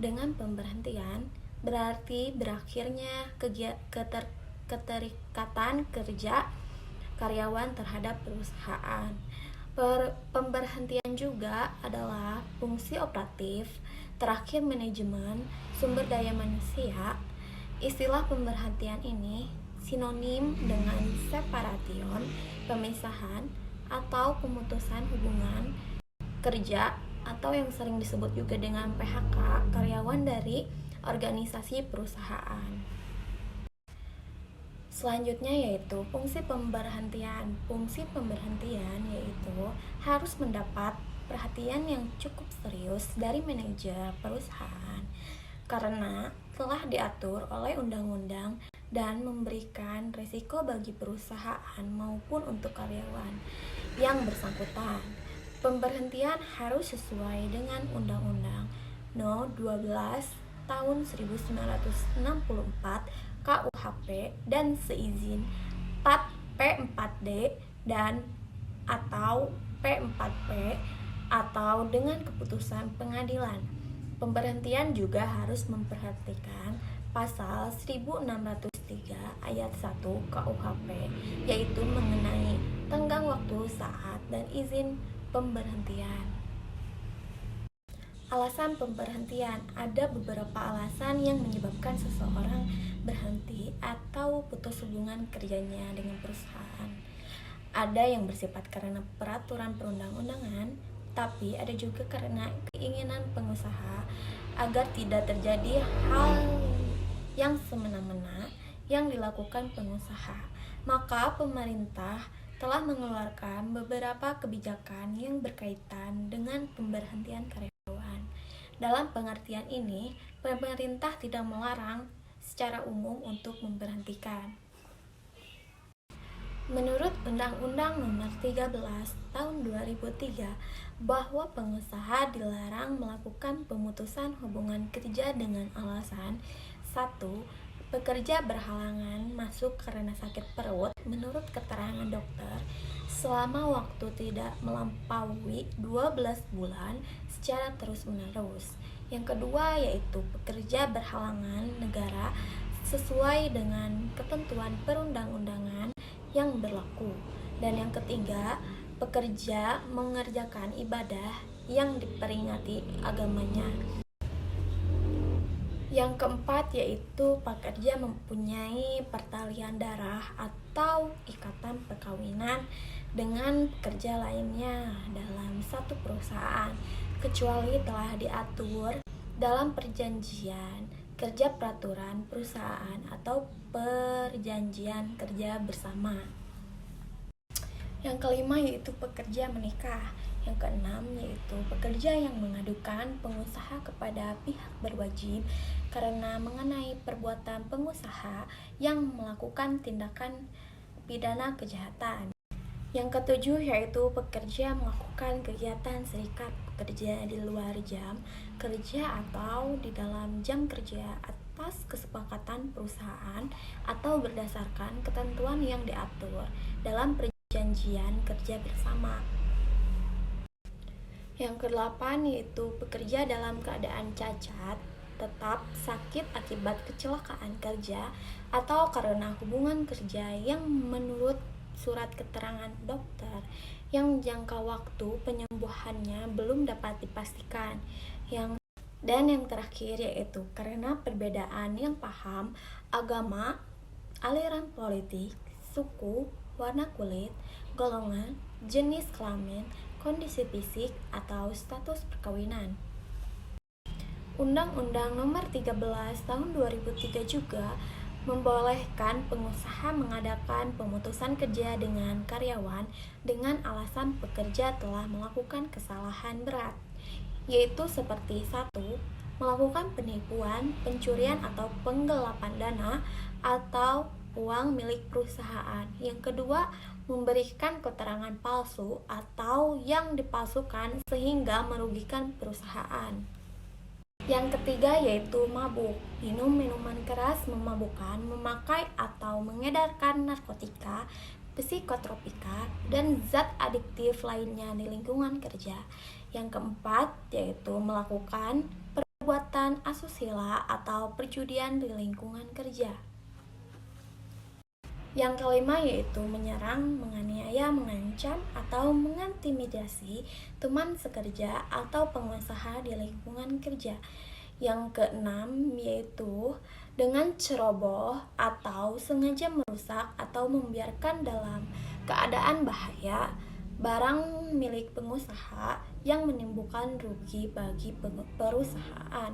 Dengan pemberhentian berarti berakhirnya keterikatan kerja karyawan terhadap perusahaan. Pemberhentian juga adalah fungsi operatif terakhir manajemen sumber daya manusia. Istilah pemberhentian ini sinonim dengan separation, pemisahan atau pemutusan hubungan kerja atau yang sering disebut juga dengan PHK karyawan dari organisasi perusahaan. Selanjutnya yaitu fungsi pemberhentian. Fungsi pemberhentian yaitu harus mendapat perhatian yang cukup serius dari manajer perusahaan karena telah diatur oleh undang-undang dan memberikan risiko bagi perusahaan maupun untuk karyawan yang bersangkutan. Pemberhentian harus sesuai dengan Undang-Undang No. 12 tahun 1964 KUHP dan seizin P4D dan atau P4P atau dengan keputusan pengadilan. Pemberhentian juga harus memperhatikan pasal 1603 ayat 1 KUHP, yaitu mengenai tenggang waktu saat dan izin pemberhentian. Alasan pemberhentian. Ada beberapa alasan yang menyebabkan seseorang berhenti atau putus hubungan kerjanya dengan perusahaan. Ada yang bersifat karena peraturan perundang-undangan, tapi ada juga karena keinginan pengusaha agar tidak terjadi hal yang semena-mena yang dilakukan pengusaha. Maka pemerintah telah mengeluarkan beberapa kebijakan yang berkaitan dengan pemberhentian karyawan. Dalam pengertian ini, pemerintah tidak melarang secara umum untuk memberhentikan. Menurut Undang-Undang Nomor 13 Tahun 2003 bahwa pengusaha dilarang melakukan pemutusan hubungan kerja dengan alasan 1. Pekerja berhalangan masuk karena sakit perut menurut keterangan dokter selama waktu tidak melampaui 12 bulan secara terus-menerus. Yang kedua yaitu pekerja berhalangan negara sesuai dengan ketentuan perundang-undangan yang berlaku. Dan yang ketiga, pekerja mengerjakan ibadah yang diperingati agamanya. Yang keempat yaitu pekerja mempunyai pertalian darah atau ikatan perkawinan dengan pekerja lainnya dalam satu perusahaan, kecuali telah diatur dalam perjanjian kerja peraturan perusahaan atau perjanjian kerja bersama. Yang kelima yaitu pekerja menikah. Yang keenam yaitu pekerja yang mengadukan pengusaha kepada pihak berwajib karena mengenai perbuatan pengusaha yang melakukan tindakan pidana kejahatan. Yang ketujuh yaitu pekerja melakukan kegiatan serikat pekerja di luar jam kerja atau di dalam jam kerja atas kesepakatan perusahaan atau berdasarkan ketentuan yang diatur dalam perjanjian kerja bersama. Yang kedelapan yaitu pekerja dalam keadaan cacat, tetap, sakit akibat kecelakaan kerja atau karena hubungan kerja yang menurut surat keterangan dokter yang jangka waktu penyembuhannya belum dapat dipastikan. Dan yang terakhir yaitu karena perbedaan yang paham, agama, aliran politik, suku, warna kulit, golongan, jenis kelamin, kondisi fisik, atau status perkawinan. Undang-Undang Nomor 13 Tahun 2003 juga membolehkan pengusaha mengadakan pemutusan kerja dengan karyawan dengan alasan pekerja telah melakukan kesalahan berat, yaitu seperti 1. Melakukan penipuan, pencurian atau penggelapan dana atau uang milik perusahaan. Yang kedua, memberikan keterangan palsu atau yang dipalsukan sehingga merugikan perusahaan. Yang ketiga yaitu mabuk, minum minuman keras memabukkan, memakai atau mengedarkan narkotika, psikotropika, dan zat adiktif lainnya di lingkungan kerja. Yang keempat yaitu melakukan perbuatan kegiatan asusila atau perjudian di lingkungan kerja. Yang kelima yaitu menyerang, menganiaya, mengancam, atau mengintimidasi teman sekerja atau pengusaha di lingkungan kerja. Yang keenam yaitu dengan ceroboh atau sengaja merusak atau membiarkan dalam keadaan bahaya barang milik pengusaha yang menimbulkan rugi bagi perusahaan.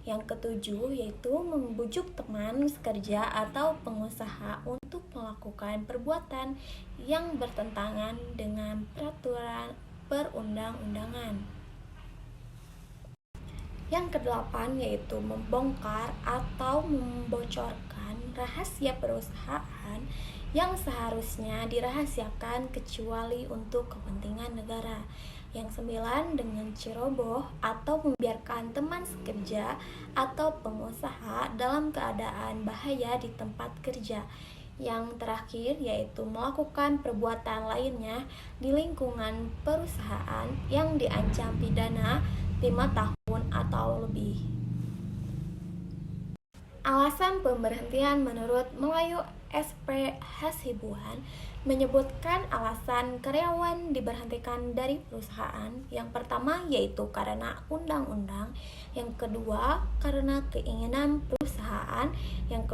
Yang ketujuh yaitu membujuk teman sekerja atau pengusaha untuk melakukan perbuatan yang bertentangan dengan peraturan perundang-undangan. Yang kedelapan yaitu membongkar atau membocorkan rahasia perusahaan yang seharusnya dirahasiakan kecuali untuk kepentingan negara. Yang sembilan dengan ceroboh atau membiarkan teman sekerja atau pengusaha dalam keadaan bahaya di tempat kerja. Yang terakhir yaitu melakukan perbuatan lainnya di lingkungan perusahaan yang diancam pidana 5 tahun atau lebih. Alasan pemberhentian menurut Melayu SP Hasibuan menyebutkan alasan karyawan diberhentikan dari perusahaan. Yang pertama yaitu karena undang-undang, yang kedua karena keinginan perusahaan, yang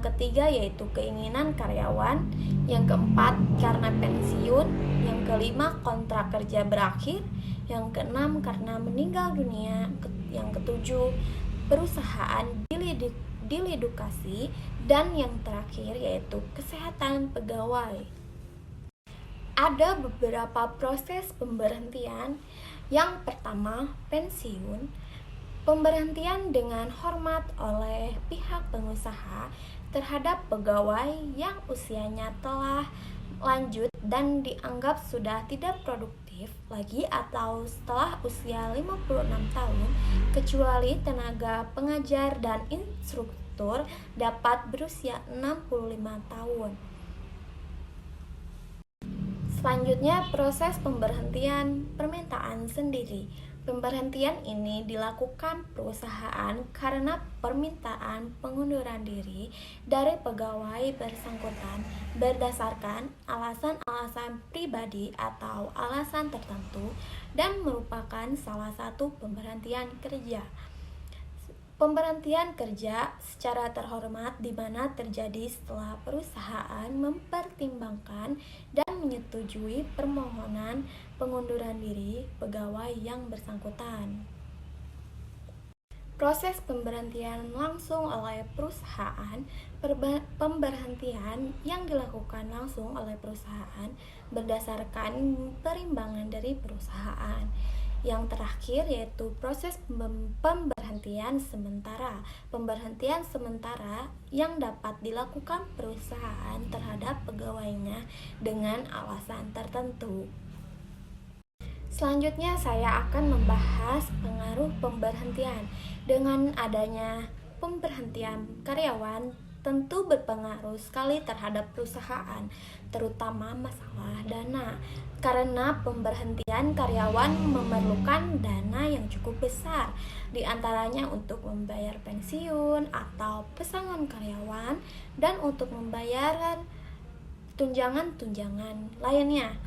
ketiga yaitu keinginan karyawan, yang keempat karena pensiun, yang kelima kontrak kerja berakhir, yang keenam karena meninggal dunia, yang ketujuh perusahaan dilidukasi, dan yang terakhir yaitu kesehatan pegawai. Ada beberapa proses pemberhentian. Yang pertama, pensiun. Pemberhentian dengan hormat oleh pihak pengusaha terhadap pegawai yang usianya telah lanjut dan dianggap sudah tidak produktif lagi atau setelah usia 56 tahun, kecuali tenaga pengajar dan instruktur dapat berusia 65 tahun. Selanjutnya, proses pemberhentian permintaan sendiri. Pemberhentian ini dilakukan perusahaan karena permintaan pengunduran diri dari pegawai bersangkutan berdasarkan alasan-alasan pribadi atau alasan tertentu dan merupakan salah satu pemberhentian kerja. Pemberhentian kerja secara terhormat di mana terjadi setelah perusahaan mempertimbangkan dan menyetujui permohonan pengunduran diri pegawai yang bersangkutan. Proses pemberhentian langsung oleh perusahaan. Pemberhentian yang dilakukan langsung oleh perusahaan berdasarkan perimbangan dari perusahaan. Yang terakhir yaitu proses pemberhentian sementara. Pemberhentian sementara yang dapat dilakukan perusahaan terhadap pegawainya dengan alasan tertentu. Selanjutnya saya akan membahas pengaruh pemberhentian. Dengan adanya pemberhentian karyawan tentu berpengaruh sekali terhadap perusahaan, terutama masalah dana. Karena pemberhentian karyawan memerlukan dana yang cukup besar, di antaranya untuk membayar pensiun atau pesangon karyawan dan untuk membayar tunjangan-tunjangan lainnya.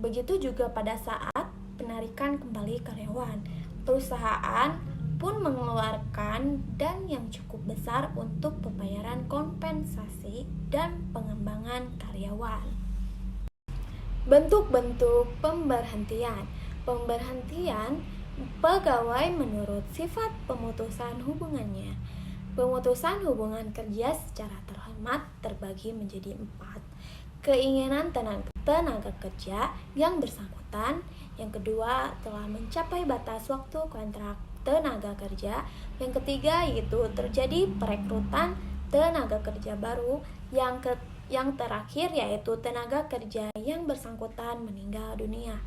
Begitu juga pada saat penarikan kembali karyawan, perusahaan pun mengeluarkan dan yang cukup besar untuk pembayaran kompensasi dan pengembangan karyawan. Bentuk-bentuk pemberhentian. Pemberhentian pegawai menurut sifat pemutusan hubungannya. Pemutusan hubungan kerja secara terhormat terbagi menjadi 4. Keinginan tenaga kerja yang bersangkutan. Yang kedua, telah mencapai batas waktu kontrak tenaga kerja. Yang ketiga yaitu terjadi perekrutan tenaga kerja baru. Yang terakhir yaitu tenaga kerja yang bersangkutan meninggal dunia.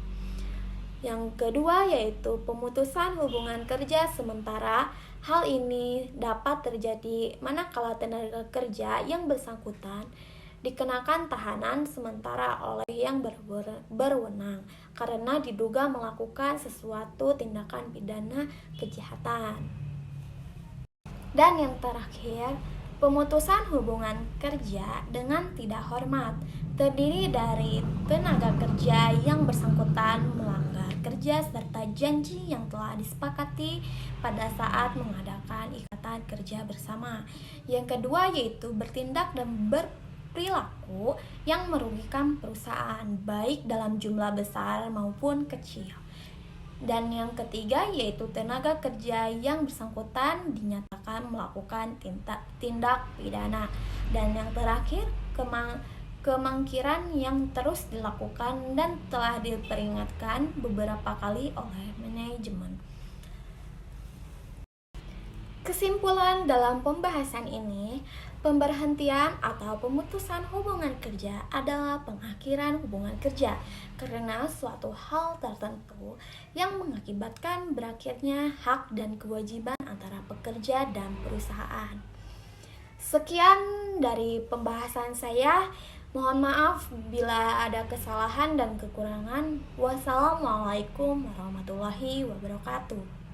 Yang kedua yaitu pemutusan hubungan kerja sementara. Hal ini dapat terjadi manakala tenaga kerja yang bersangkutan dikenakan tahanan sementara oleh yang berwenang karena diduga melakukan sesuatu tindakan pidana kejahatan. Dan yang terakhir, pemutusan hubungan kerja dengan tidak hormat terdiri dari tenaga kerja yang bersangkutan melanggar kerja serta janji yang telah disepakati pada saat mengadakan ikatan kerja bersama. Yang kedua yaitu bertindak dan berperilaku yang merugikan perusahaan baik dalam jumlah besar maupun kecil. Dan yang ketiga yaitu tenaga kerja yang bersangkutan dinyatakan melakukan tindak pidana. Dan yang terakhir kemangkiran yang terus dilakukan dan telah diperingatkan beberapa kali oleh manajemen. Kesimpulan dalam pembahasan ini, pemberhentian atau pemutusan hubungan kerja adalah pengakhiran hubungan kerja karena suatu hal tertentu yang mengakibatkan berakhirnya hak dan kewajiban antara pekerja dan perusahaan. Sekian dari pembahasan saya. Mohon maaf bila ada kesalahan dan kekurangan. Wassalamualaikum warahmatullahi wabarakatuh.